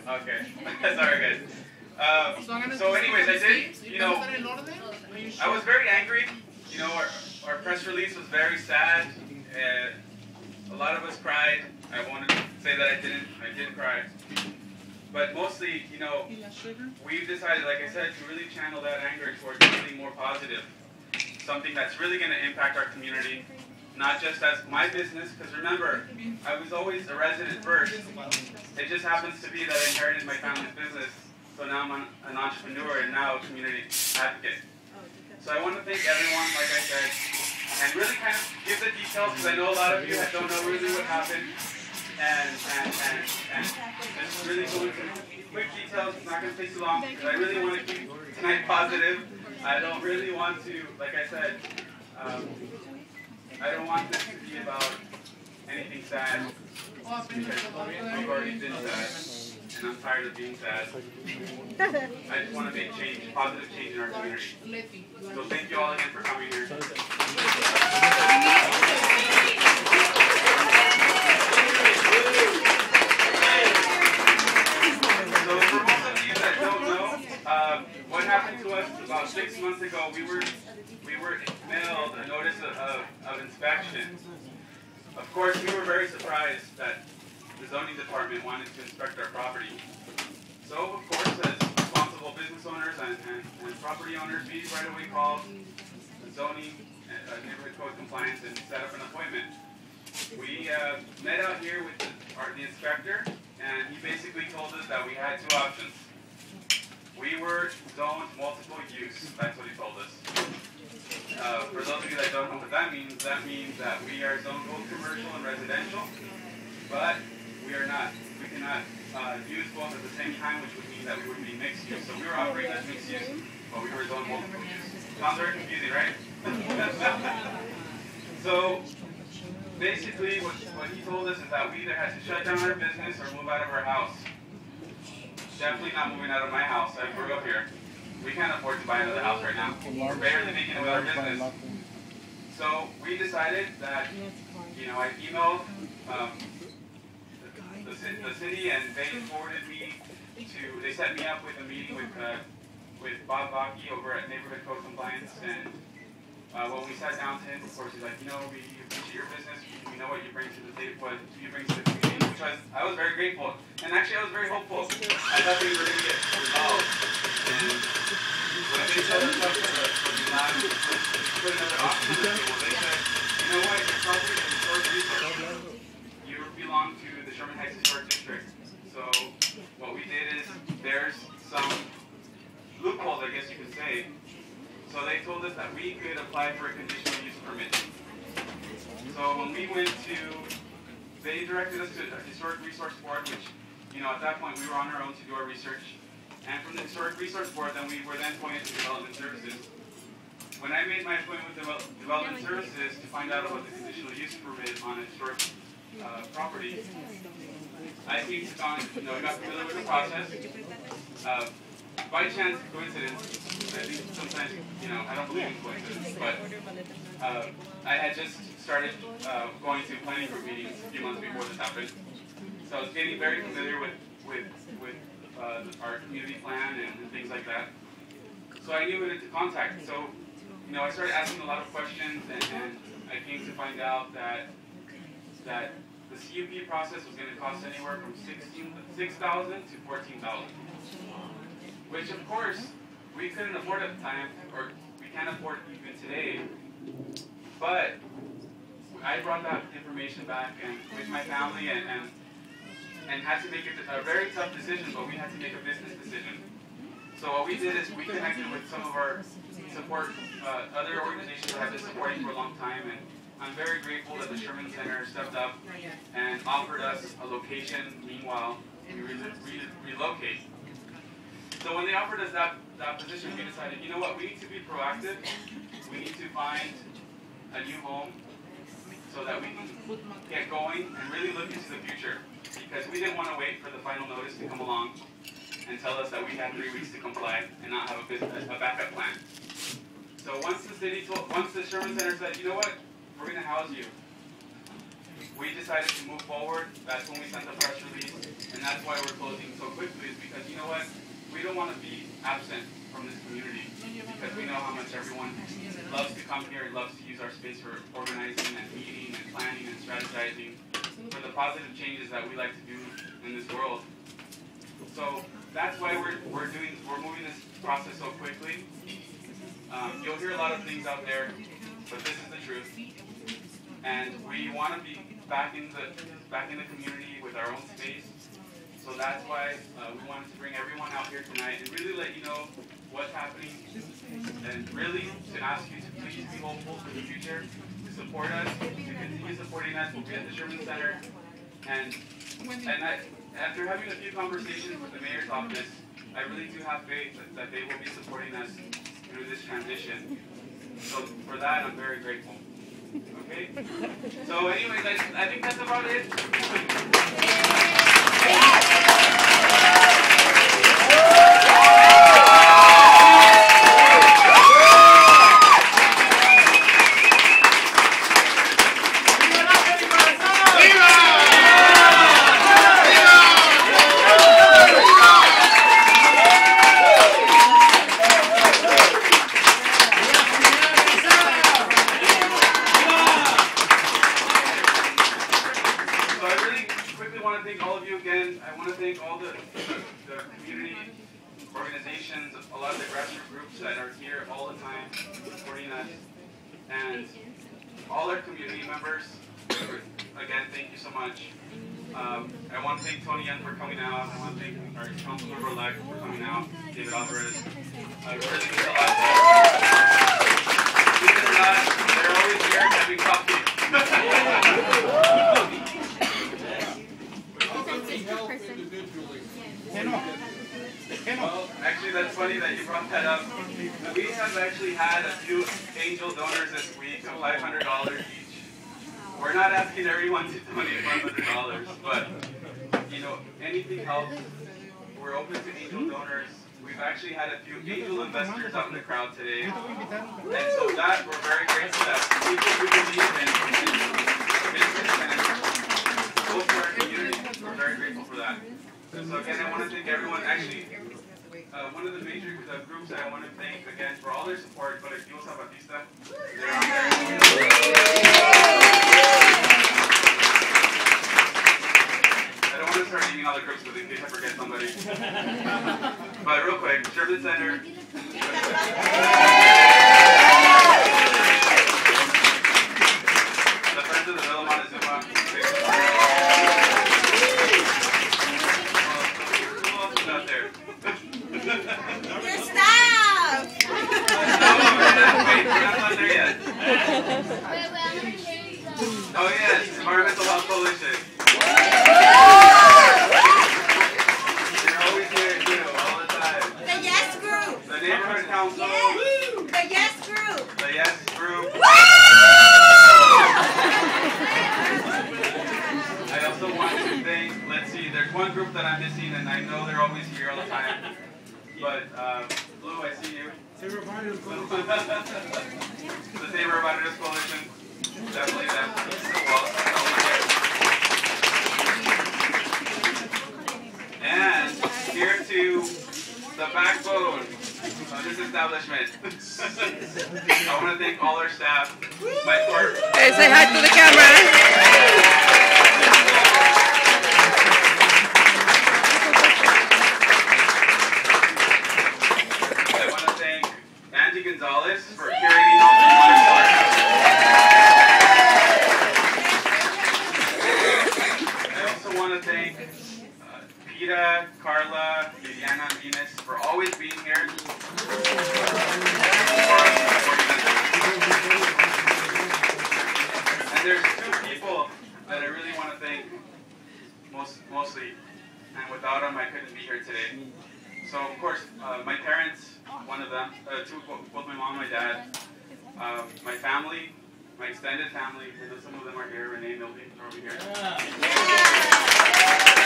Okay. Sorry, guys. So anyways, I did, I was very angry. Our press release was very sad. A lot of us cried. I wanted to say that I didn't cry. But mostly, we've decided, like I said, to really channel that anger towards something more positive. Something that's really going to impact our community. Not just as my business, because remember, I was always a resident first. It just happens to be that I inherited my family's business, so now I'm an entrepreneur and now a community advocate. So I want to thank everyone, like I said, and really kind of give the details, because I know a lot of you don't know really what happened, and just really go into quick details. It's not going to take too long, because I really want to keep tonight positive. I don't really want to, like I said, I don't want this to be about anything sad, because we've already been sad, and I'm tired of being sad. I just want to make change, positive change in our community. So thank you all again for coming here. So for most of you that don't know, what happened to us about 6 months ago, we were mailed a notice of inspection. Of course, we were very surprised that the zoning department wanted to inspect our property. So, of course, as responsible business owners and property owners, we right away called the zoning neighborhood code compliance and set up an appointment. We met out here with the inspector, and he basically told us that we had two options. We were zoned multiple use. That's what he told us. For those of you that don't know what that means that we are zoned both commercial and residential, but we are not. We cannot use both at the same time, which would mean that we would be mixed use. So we were operating as mixed use, but we were zoned multiple use. Sounds very confusing, right? So basically, what he told us is that we either had to shut down our business or move out of our house. Definitely not moving out of my house. I grew up here. We can't afford to buy another house right now. We're barely making it with our business. So we decided that, I emailed the city, and they forwarded me they set me up with a meeting with Bob Baki over at Neighborhood Code Compliance. And when we sat down to him, of course, he's like, we appreciate your business. We know what you bring to the table, what you bring to the community, which I was very grateful. And actually, I was very hopeful. I thought we were going to get resolved. And when they said us up for the last, put another option on the table, they said, what, your property is a historic resource. You belong to the Sherman Heights Historic District. So what we did is, there's some loopholes, I guess you could say. So they told us that we could apply for a conditional use permit. So when we went they directed us to a Historic Resource Board, which, at that point we were on our own to do our research. And from the Historic Resource Board, then we were then pointed to Development Services. When I made my appointment with Development Services to find out about the conditional use permit on a historic property, I came to find, I got familiar with the process. By chance, coincidence, I think sometimes, I don't believe in coincidence, but I had just started going to planning group meetings a few months before this happened. So I was getting very familiar with our community plan and things like that. So I knew who to contact. So, I started asking a lot of questions, and I came to find out that the CUP process was going to cost anywhere from $6,000 to $14,000. Which, of course, we couldn't afford at the time, or we can't afford even today. But I brought that information back with my family and had to make a very tough decision, but we had to make a business decision. So what we did is we connected with some of our other organizations that have been supporting for a long time, and I'm very grateful that the Sherman Center stepped up and offered us a location. Meanwhile, we relocate. So when they offered us that position, we decided, we need to be proactive. We need to find a new home so that we can get going and really look into the future. Because we didn't want to wait for the final notice to come along and tell us that we had 3 weeks to comply and not have a backup plan. So once the Sherman Center said, we're going to house you. we decided to move forward. That's when we sent the press release, and that's why we're closing so quickly, is because you know what? We don't want to be absent from this community, because we know how much everyone loves to come here and loves to use our space for organizing and meeting and planning and strategizing for the positive changes that we like to do in this world. So that's why we're moving this process so quickly. You'll hear a lot of things out there, but this is the truth. And we want to be back in the community with our own space. So that's why we wanted to bring everyone out here tonight and really let you know what's happening, and really to ask you to please be hopeful for the future, to support us, to continue supporting us. We'll be at the Sherman Center, and after having a few conversations with the mayor's office, I really do have faith that they will be supporting us through this transition. So for that, I'm very grateful. Okay? So anyways, I think that's about it. Organizations, a lot of the grassroots groups that are here all the time supporting us, and all our community members. Again, thank you so much. I want to thank Tony Young for coming out. I want to thank our council member elect for coming out, David Alvarez. I really means a lot. Believe it or not, they're always here having coffee. Well, actually, that's funny that you brought that up. We have actually had a few angel donors this week of $500 each. We're not asking everyone to donate $500, but you know, anything helps. We're open to angel donors. We've actually had a few angel investors out in the crowd today, and so that we're very grateful that people who believe in business and go for our community. We're very grateful for that. And so again, I want to thank everyone. Actually, one of the major groups that I want to thank again for all their support, but Colectivo Zapatista, they're out there. I don't want to start naming all the groups because in case I forget somebody. But real quick, Sherman Center. The Friends of the Villa Montezuma. Your staff! Wait, we're not there yet. Oh yes, Environmental Health Coalition. They're always here too, all the time. The Yes Group! The Neighborhood Council. Yes! The Yes Group! The Yes Group. I also want to thank, let's see, there's one group that I'm missing, and I know they're always here all the time. But, Blue, I see you. The Savor Riders Coalition. Definitely them. And here to the backbone of this establishment. I want to thank all our staff. My court. Hey, say hi to the camera. Gonzalez for curating all the wonderful. I also want to thank Peta, Carla, Viviana, and Venus for always being here. And there's two people that I really want to thank mostly, and without them I couldn't be here today. So of course, my parents, one of them, both my mom and my dad, my family, my extended family, some of them are here, Renee, Milton, are over here.